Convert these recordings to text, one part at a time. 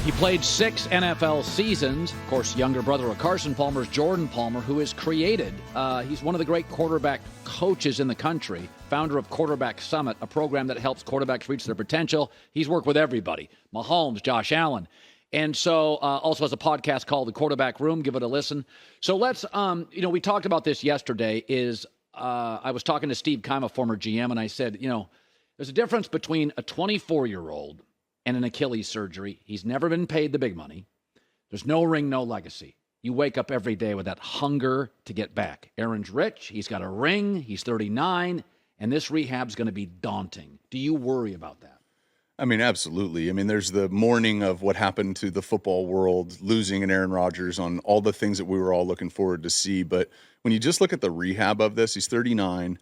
He played 6 NFL seasons. Of course, younger brother of Carson Palmer is Jordan Palmer, who has created, he's one of the great quarterback coaches in the country, founder of Quarterback Summit, a program that helps quarterbacks reach their potential. He's worked with everybody, Mahomes, Josh Allen. And so also has a podcast called The Quarterback Room. Give it a listen. So let's, we talked about this yesterday I was talking to Steve Keim, a former GM, and I said, there's a difference between a 24-year-old and an Achilles surgery. He's never been paid the big money. There's no ring, no legacy. You wake up every day with that hunger to get back. Aaron's rich. He's got a ring. He's 39. And this rehab's going to be daunting. Do you worry about that? I mean, absolutely. I mean, there's the mourning of what happened to the football world, losing an Aaron Rodgers on all the things that we were all looking forward to see. But when you just look at the rehab of this, he's 39.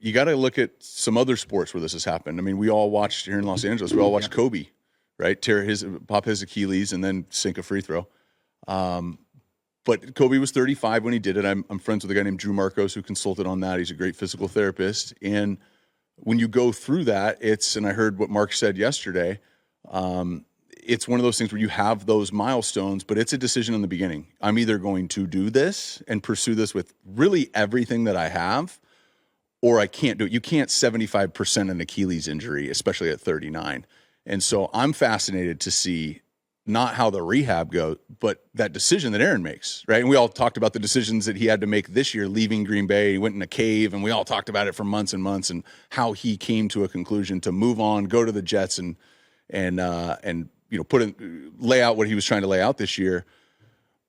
You got to look at some other sports where this has happened. I mean, we all watched here in Los Angeles, we all watched Kobe, right? Pop his Achilles and then sink a free throw. But Kobe was 35 when he did it. I'm friends with a guy named Drew Marcos who consulted on that. He's a great physical therapist. And when you go through that, and I heard what Mark said yesterday, it's one of those things where you have those milestones, but it's a decision in the beginning. I'm either going to do this and pursue this with really everything that I have, or I can't do it. You can't 75% an Achilles injury, especially at 39. And so I'm fascinated to see not how the rehab goes, but that decision that Aaron makes, right? And we all talked about the decisions that he had to make this year, leaving Green Bay. He went in a cave, and we all talked about it for months and months, and how he came to a conclusion to move on, go to the Jets, and lay out what he was trying to lay out this year.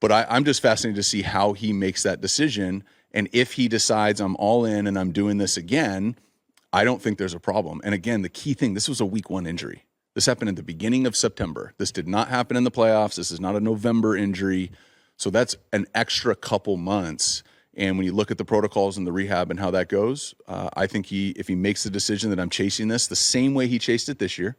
But I'm just fascinated to see how he makes that decision. And if he decides I'm all in and I'm doing this again, I don't think there's a problem. And again, the key thing, this was a week 1 injury. This happened at the beginning of September. This did not happen in the playoffs. This is not a November injury. So that's an extra couple months. And when you look at the protocols and the rehab and how that goes, I think if he makes the decision that I'm chasing this the same way he chased it this year,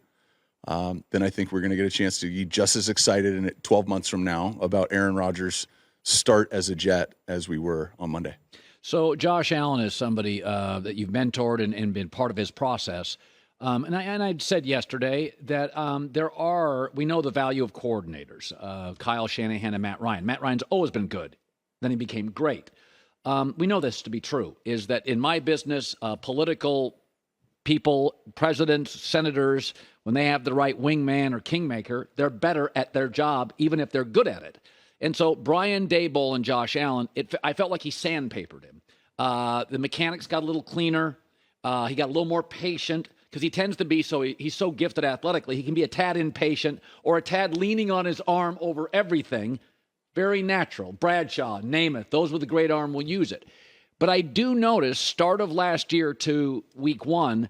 then I think we're going to get a chance to be just as excited in 12 months from now about Aaron Rodgers' start as a Jet as we were on Monday. So Josh Allen is somebody that you've mentored and been part of his process. And I said yesterday that we know the value of coordinators, Kyle Shanahan and Matt Ryan. Matt Ryan's always been good. Then he became great. We know this to be true, is that in my business, political people, presidents, senators, when they have the right wingman or kingmaker, they're better at their job, even if they're good at it. And so Brian Daboll and Josh Allen, I felt like he sandpapered him. The mechanics got a little cleaner. He got a little more patient because he tends to be he's so gifted athletically. He can be a tad impatient or a tad leaning on his arm over everything. Very natural. Bradshaw, Namath, those with the great arm will use it. But I do notice start of last year to week 1,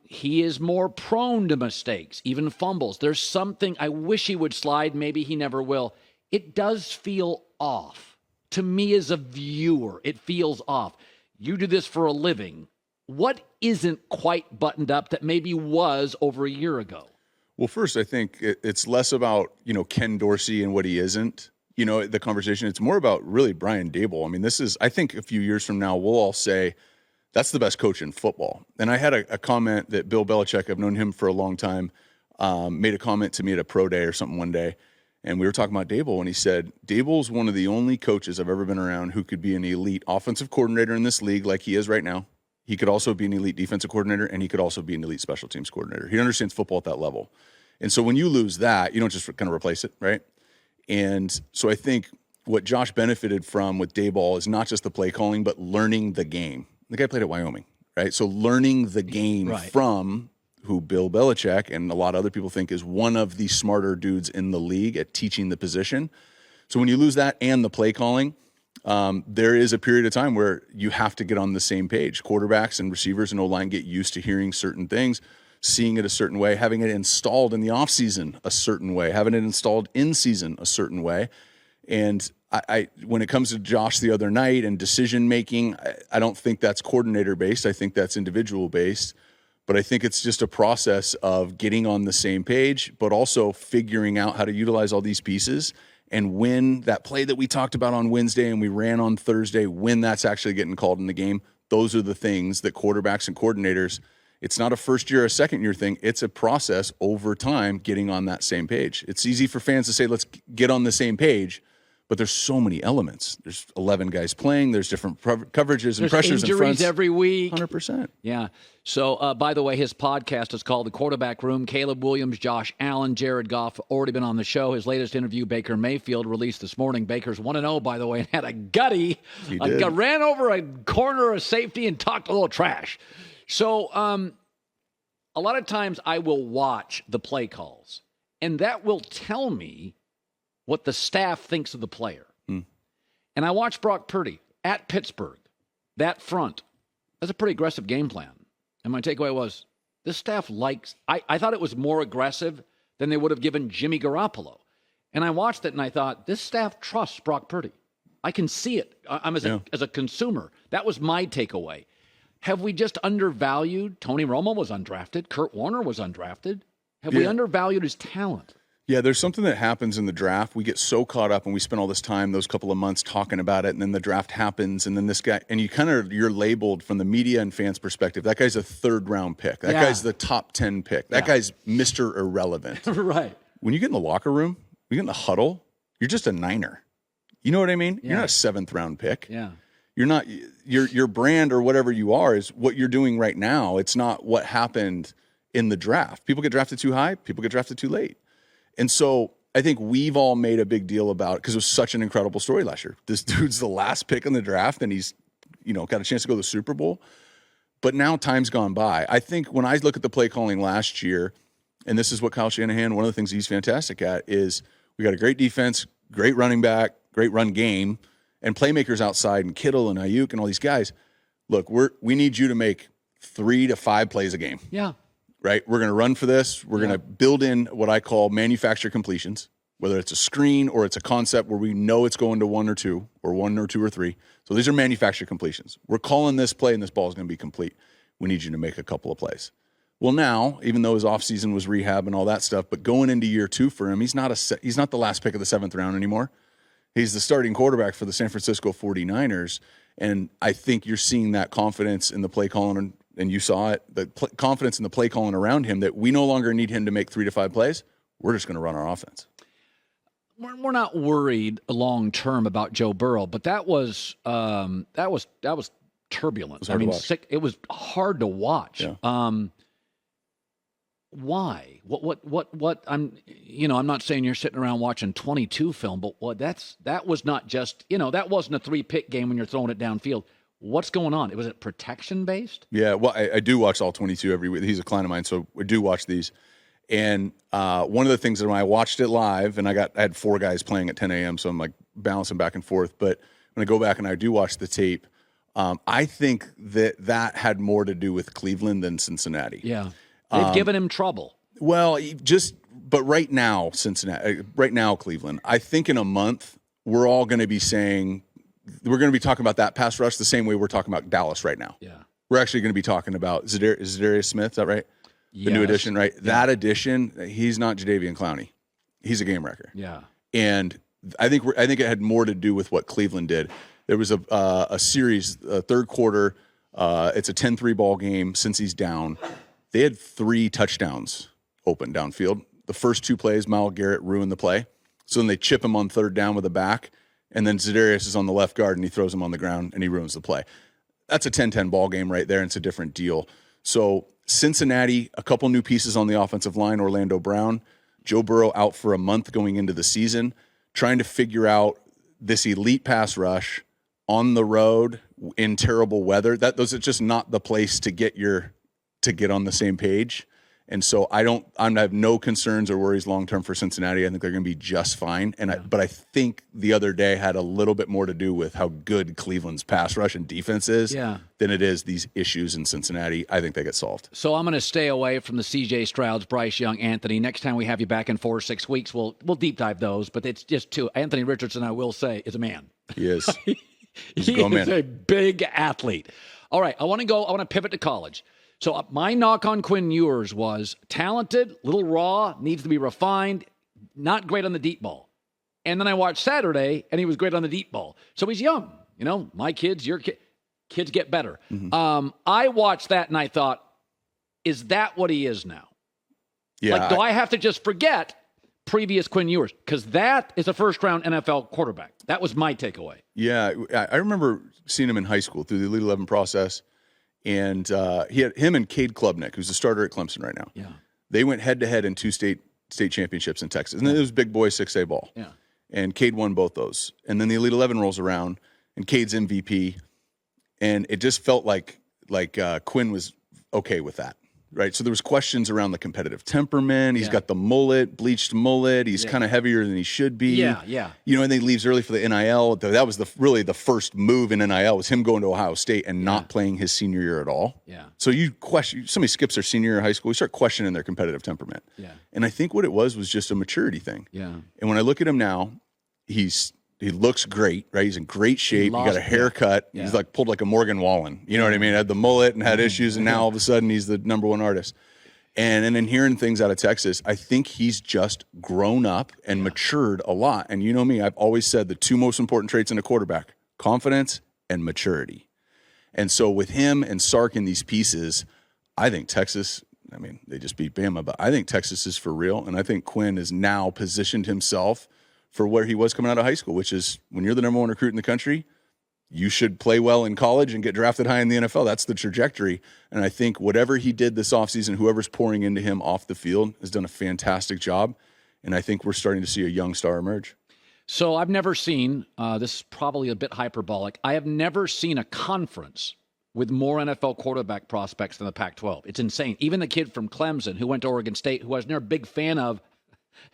he is more prone to mistakes, even fumbles. There's something, I wish he would slide. Maybe he never will. It does feel off. To me as a viewer, it feels off. You do this for a living. What isn't quite buttoned up that maybe was over a year ago? Well, first, I think it's less about, Ken Dorsey and what he isn't, the conversation. It's more about really Brian Daboll. I mean, I think a few years from now, we'll all say that's the best coach in football. And I had a comment that Bill Belichick, I've known him for a long time, made a comment to me at a pro day or something one day. And we were talking about Daboll, and he said, Daboll's one of the only coaches I've ever been around who could be an elite offensive coordinator in this league like he is right now. He could also be an elite defensive coordinator, and he could also be an elite special teams coordinator. He understands football at that level. And so when you lose that, you don't just kind of replace it, right? And so I think what Josh benefited from with Daboll is not just the play calling, but learning the game. The guy played at Wyoming, right? So learning the game from who Bill Belichick and a lot of other people think is one of the smarter dudes in the league at teaching the position. So when you lose that and the play calling, there is a period of time where you have to get on the same page. Quarterbacks and receivers and O-line get used to hearing certain things, seeing it a certain way, having it installed in the offseason a certain way, having it installed in season a certain way. And I when it comes to Josh the other night and decision making, I don't think that's coordinator based. I think that's individual based. But I think it's just a process of getting on the same page, but also figuring out how to utilize all these pieces. And when that play that we talked about on Wednesday and we ran on Thursday, when that's actually getting called in the game, those are the things that quarterbacks and coordinators, It's not a first year or a second year thing. It's a process over time getting on that same page. It's easy for fans to say, let's get on the same page, but there's so many elements. There's 11 guys playing. There's different coverages and pressures and fronts. Every week. 100%. Yeah. So, by the way, his podcast is called The Quarterback Room. Caleb Williams, Josh Allen, Jared Goff already been on the show. His latest interview, Baker Mayfield, released this morning. Baker's 1-0, by the way, and had a gutty. Ran over a corner of safety and talked a little trash. So, a lot of times I will watch the play calls, and that will tell me what the staff thinks of the player. And I watched Brock Purdy at Pittsburgh, that front. That's a pretty aggressive game plan. And my takeaway was, this staff likes, I thought it was more aggressive than they would have given Jimmy Garoppolo. And I watched it and I thought, this staff trusts Brock Purdy. I can see it. I'm as a consumer. That was my takeaway. Have we just undervalued? Tony Romo was undrafted. Kurt Warner was undrafted. Have we undervalued his talent? Yeah, there's something that happens in the draft. We get so caught up and we spend all this time, those couple of months talking about it, and then the draft happens, and then this guy, and you're labeled from the media and fans' perspective. That guy's a third-round pick. That guy's the top 10 pick. That guy's Mr. Irrelevant. Right. When you get in the locker room, when you get in the huddle, you're just a Niner. You know what I mean? Yeah. You're not a seventh-round pick. Yeah. You're not your brand or whatever you are is what you're doing right now. It's not what happened in the draft. People get drafted too high. People get drafted too late. And so I think we've all made a big deal about it because it was such an incredible story last year. This dude's the last pick in the draft, and he's got a chance to go to the Super Bowl. But now time's gone by. I think when I look at the play calling last year, and this is what Kyle Shanahan, one of the things he's fantastic at is we got a great defense, great running back, great run game, and playmakers outside, and Kittle and Ayuk and all these guys. Look, we need you to make 3 to 5 plays a game. Yeah. Right? We're going to run for this. We're going to build in what I call manufactured completions, whether it's a screen or it's a concept where we know it's going to 1 or 2 or 3. So these are manufactured completions. We're calling this play and this ball is going to be complete. We need you to make a couple of plays. Well, now, even though his offseason was rehab and all that stuff, but going into year 2 for him, he's not the last pick of the 7th round anymore. He's the starting quarterback for the San Francisco 49ers. And I think you're seeing that confidence in the play calling, and you saw it, the confidence in the play calling around him that we no longer need him to make 3 to 5 plays. We're just going to run our offense. We're not worried long term about Joe Burrow, but that was turbulent. It was hard to watch. Yeah. Why? What? I'm not saying you're sitting around watching 22 film, but that was not just that wasn't a 3-pick game when you're throwing it downfield. What's going on? Was it protection based? Yeah, well, I do watch all 22 every week. He's a client of mine, so I do watch these. And one of the things that when I watched it live, and I had 4 guys playing at 10 a.m., so I'm like bouncing back and forth. But when I go back and I do watch the tape, I think that had more to do with Cleveland than Cincinnati. Yeah, they've given him trouble. Well, but right now, Cleveland. I think in a month we're all going to be saying. We're going to be talking about that pass rush the same way we're talking about Dallas right now. Yeah. We're actually going to be talking about Zadarius Smith, is that right? The new addition, right? Yeah. That addition, he's not Jadeveon Clowney. He's a game wrecker. Yeah. And I think it had more to do with what Cleveland did. There was a series, third quarter, it's a 10-3 ball game since he's down. They had 3 touchdowns open downfield. The first 2 plays, Myles Garrett ruined the play. So then they chip him on 3rd down with a back. And then Zadarius is on the left guard, and he throws him on the ground, and he ruins the play. That's a 10-10 ball game right there, and it's a different deal. So Cincinnati, a couple new pieces on the offensive line, Orlando Brown, Joe Burrow out for a month going into the season, trying to figure out this elite pass rush on the road in terrible weather. Those are just not the place to get on the same page. And so I have no concerns or worries long-term for Cincinnati. I think they're going to be just fine. But I think the other day had a little bit more to do with how good Cleveland's pass rush and defense is than it is these issues in Cincinnati. I think they get solved. So I'm going to stay away from the C.J. Strouds, Bryce Young, Anthony. Next time we have you back in 4 or 6 weeks, we'll deep dive those. But it's just too. Anthony Richardson, I will say, is a man. He is. He is a big athlete. All right, I want to pivot to college. So my knock on Quinn Ewers was talented, little raw, needs to be refined, not great on the deep ball. And then I watched Saturday, and he was great on the deep ball. So he's young. My kids, your kids get better. Mm-hmm. I watched that, and I thought, is that what he is now? Yeah. Like, do I have to just forget previous Quinn Ewers? Because that is a first-round NFL quarterback. That was my takeaway. Yeah, I remember seeing him in high school through the Elite 11 process, and he had him and Cade Klubnik, who's the starter at Clemson right now. Yeah. They went head-to-head in 2 state championships in Texas. And it was big boy 6A ball. Yeah. And Cade won both those. And then the Elite 11 rolls around, and Cade's MVP. And it just felt like Quinn was okay with that, right? So there was questions around the competitive temperament. He's got the bleached mullet. He's kind of heavier than he should be. Yeah. And then he leaves early for the NIL. That was really the first move in NIL, was him going to Ohio State and not playing his senior year at all. Yeah. So somebody skips their senior year of high school, you start questioning their competitive temperament. Yeah. And I think what it was just a maturity thing. Yeah. And when I look at him now, he looks great, right? He's in great shape. He got a haircut. Yeah. He's pulled like a Morgan Wallen. You know what I mean? Had the mullet and had issues, and now all of a sudden he's the number one artist. And then hearing things out of Texas, I think he's just grown up and matured a lot. And you know me, I've always said the 2 most important traits in a quarterback: confidence and maturity. And so with him and Sark in these pieces, I think Texas, they just beat Bama, but I think Texas is for real. And I think Quinn has now positioned himself for where he was coming out of high school, which is, when you're the number 1 recruit in the country, you should play well in college and get drafted high in the NFL. That's the trajectory. And I think whatever he did this offseason, whoever's pouring into him off the field has done a fantastic job. And I think we're starting to see a young star emerge. So I've never seen, this is probably a bit hyperbolic, I have never seen a conference with more NFL quarterback prospects than the Pac-12. It's insane. Even the kid from Clemson who went to Oregon State, who I was never a big fan of,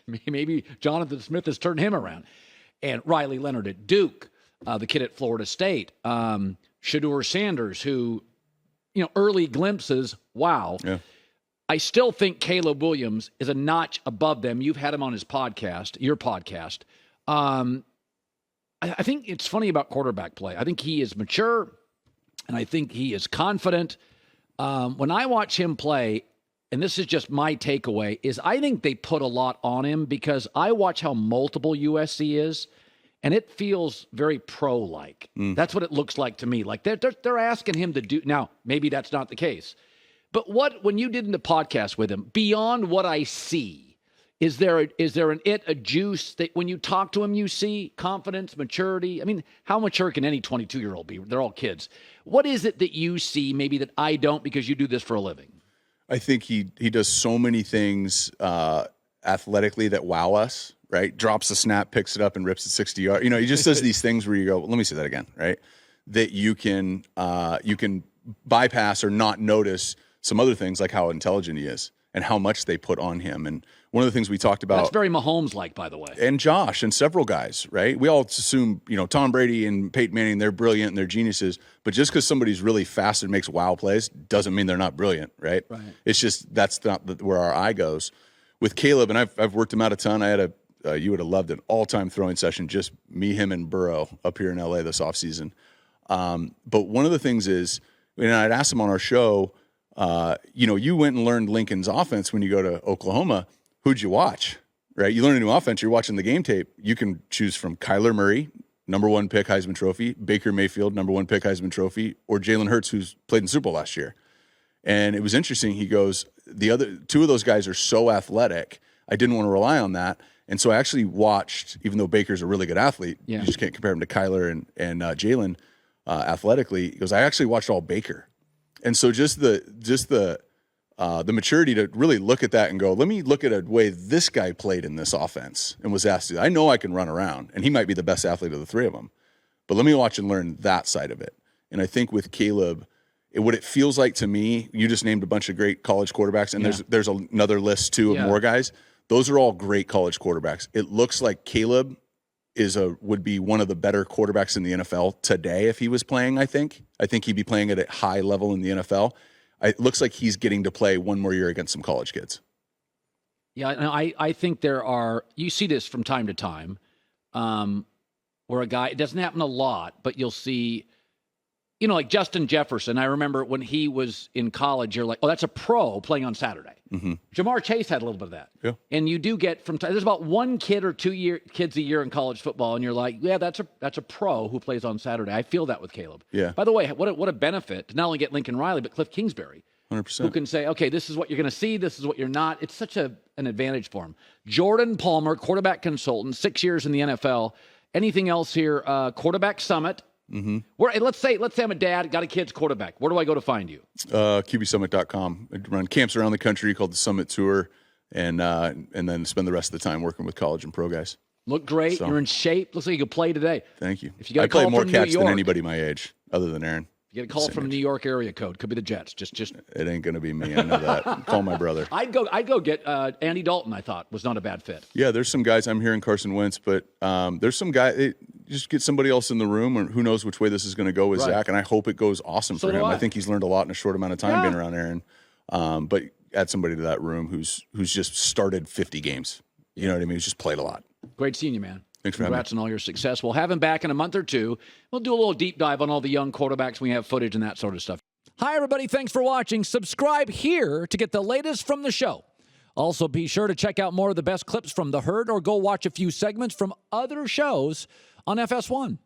maybe Jonathan Smith has turned him around. And Riley Leonard at Duke, the kid at Florida State, Shedeur Sanders, who, early glimpses, wow. Yeah. I still think Caleb Williams is a notch above them. You've had him on his podcast, your podcast. I think it's funny about quarterback play. I think he is mature, and I think he is confident. When I watch him play, and this is just my takeaway, is I think they put a lot on him, because I watch how multiple USC is, and it feels very pro-like. That's what it looks like to me. Like they're asking him to do. Now, maybe that's not the case. But when you did in the podcast with him, beyond what I see, is there a juice that when you talk to him, you see confidence, maturity? How mature can any 22-year-old be? They're all kids. What is it that you see maybe that I don't, because you do this for a living? I think he does so many things athletically that wow us, right? Drops the snap, picks it up, and rips it 60 yards. He just does these things where you go, well, let me say that again, right? That you can bypass or not notice some other things, like how intelligent he is and how much they put on him. And one of the things we talked about— That's very Mahomes-like, by the way. And Josh and several guys, right? We all assume, Tom Brady and Peyton Manning, they're brilliant and they're geniuses. But just because somebody's really fast and makes wow plays doesn't mean they're not brilliant, right? Right. It's just that's not where our eye goes. With Caleb, and I've worked him out a ton. I had you would have loved an all-time throwing session, just me, him, and Burrow up here in LA this offseason. But one of the things is, and I'd asked him on our show, you went and learned Lincoln's offense when you go to Oklahoma. Who'd you watch, right? You learn a new offense, you're watching the game tape. You can choose from Kyler Murray, number 1 pick, Heisman Trophy, Baker Mayfield, number 1 pick, Heisman Trophy, or Jalen Hurts, who's played in the Super Bowl last year. And it was interesting. He goes, the other 2 of those guys are so athletic, I didn't want to rely on that. And so I actually watched, even though Baker's a really good athlete, you just can't compare him to Kyler and Jalen athletically. He goes, I actually watched all Baker. And so just the maturity to really look at that and go, let me look at a way this guy played in this offense and was asked to. I know I can run around, and he might be the best athlete of the 3 of them, but let me watch and learn that side of it. And I think with Caleb, what it feels like to me, you just named a bunch of great college quarterbacks, and there's another list too of more guys. Those are all great college quarterbacks. It looks like Caleb would be one of the better quarterbacks in the NFL today if he was playing. I think he'd be playing at a high level in the NFL. It looks like he's getting to play one more year against some college kids. Yeah, I think there are, you see this from time to time, where a guy, it doesn't happen a lot, but you'll see, like Justin Jefferson. I remember when he was in college, you're like, oh, that's a pro playing on Saturday. Mm-hmm. Jamar Chase had a little bit of that. Yeah. And you do get there's about 1 kid or 2 kids a year in college football, and you're like, yeah, that's a pro who plays on Saturday. I feel that with Caleb. Yeah. By the way, what a benefit to not only get Lincoln Riley, but Cliff Kingsbury, 100%. who can say, okay, this is what you're going to see, this is what you're not. It's such an advantage for him. Jordan Palmer, quarterback consultant, 6 years in the NFL. Anything else here? Quarterback Summit. Mm-hmm. Let's say I'm a dad, got a kid's quarterback. Where do I go to find you? QBSummit.com. I run camps around the country called the Summit Tour, and then spend the rest of the time working with college and pro guys. Look great. So, you're in shape. Looks like you could play today. Thank you. If you get I play more catch than anybody my age, other than Aaron. You get a call from New York area code. Could be the Jets. Just it ain't going to be me. I know that. Call my brother. I'd go get Andy Dalton. I thought was not a bad fit. Yeah, there's some guys. I'm hearing Carson Wentz, but there's some guy. Just get somebody else in the room, or who knows which way this is going to go with Zach. And I hope it goes awesome for him. I think he's learned a lot in a short amount of time being around Aaron. But add somebody to that room who's just started 50 games. You know what I mean? He's just played a lot. Great seeing you, man. Thanks for having me. Congrats on all your success. We'll have him back in a month or two. We'll do a little deep dive on all the young quarterbacks. We have footage and that sort of stuff. Hi, everybody. Thanks for watching. Subscribe here to get the latest from the show. Also, be sure to check out more of the best clips from The Herd or go watch a few segments from other shows on FS1.